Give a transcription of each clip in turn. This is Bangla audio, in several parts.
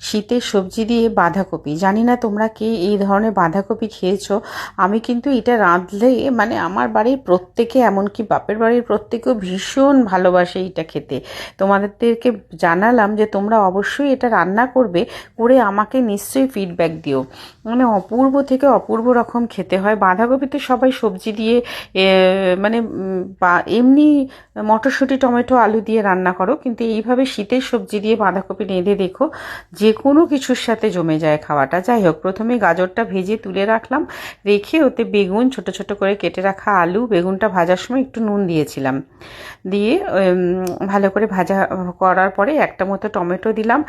শীতের সবজি দিয়ে বাঁধাকপি। জানি না তোমরা কে এই ধরনের বাঁধাকপি খেয়েছো। আমি কিন্তু এটা রাঁধলে মানে আমার বাড়ির প্রত্যেকে, এমনকি বাপের বাড়ির প্রত্যেকেও ভীষণ ভালোবাসে এটা খেতে। তোমাদেরকে জানালাম যে তোমরা অবশ্যই এটা রান্না করবে, করে আমাকে নিশ্চয়ই ফিডব্যাক দিও। মানে অপূর্ব থেকে অপূর্ব রকম খেতে হয়। বাঁধাকপি তো সবাই সবজি দিয়ে মানে বা এমনি মটরশুঁটি টমেটো আলু দিয়ে রান্না করো, কিন্তু এইভাবে শীতের সবজি দিয়ে বাঁধাকপি রেঁধে দেখো, যে কোনো কিছুর সাথে জমে যায় খাওয়াটা। যাই হোক, প্রথমে গাজরটা ভেজে তুলে রাখলাম, রেখে ওতে বেগুন, ছোট ছোট করে কেটে রাখা আলু, বেগুনটা ভাজার সময় একটু নুন দিয়েছিলাম, দিয়ে ভালো করে ভাজা করার পরে একটা মতো টমেটো দিলাম।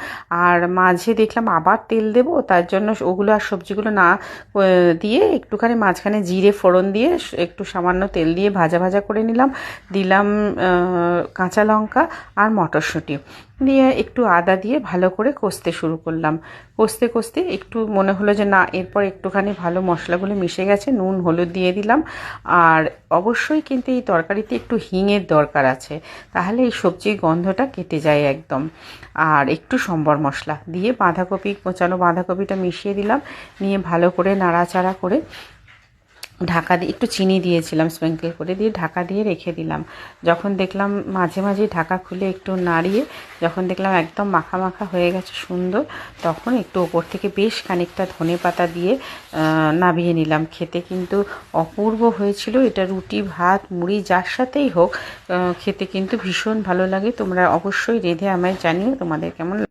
আর মাঝে দেখলাম আবার তেল দেবো, তার জন্য ওগুলো আর সবজিগুলো না দিয়ে একটুখানি মাঝখানে জিরে ফোড়ন দিয়ে একটু সামান্য তেল দিয়ে ভাজা ভাজা করে নিলাম। দিলাম কাঁচা লঙ্কা আর মটরশুঁটি দিয়ে একটু আদা দিয়ে ভালো করে কষতে শুরু করলাম। কষতে কষতে একটু মনে হলো যে না, এরপর একটুখানি ভালো মশলাগুলো মিশে গেছে, নুন হলুদ দিয়ে দিলাম। আর অবশ্যই কিন্তু এই তরকারিতে একটু হিঙের দরকার আছে, তাহলে এই সবজির গন্ধটা কেটে যায় একদম। আর একটু সম্বর মশলা দিয়ে কোচানো বাঁধাকপিটা মিশিয়ে দিলাম, নিয়ে ভালো করে নাড়াচাড়া করে ঢাকা দিয়ে একটু চিনি দিয়েছিলাম স্প্রিঙ্কেল করে, দিয়ে ঢাকা দিয়ে রেখে দিলাম। যখন দেখলাম মাঝে মাঝে ঢাকা খুলে একটু নাড়িয়ে যখন দেখলাম একদম মাখা মাখা হয়ে গেছে সুন্দর, তখন একটু ওপর থেকে বেশ খানিকটা ধনেপাতা দিয়ে নামিয়ে নিলাম। খেতে কিন্তু অপূর্ব হয়েছিল। এটা রুটি ভাত মুড়ি যার সাথেই হোক খেতে কিন্তু ভীষণ ভালো লাগে। তোমরা অবশ্যই রেঁধে আমায় জানিও তোমাদের কেমন।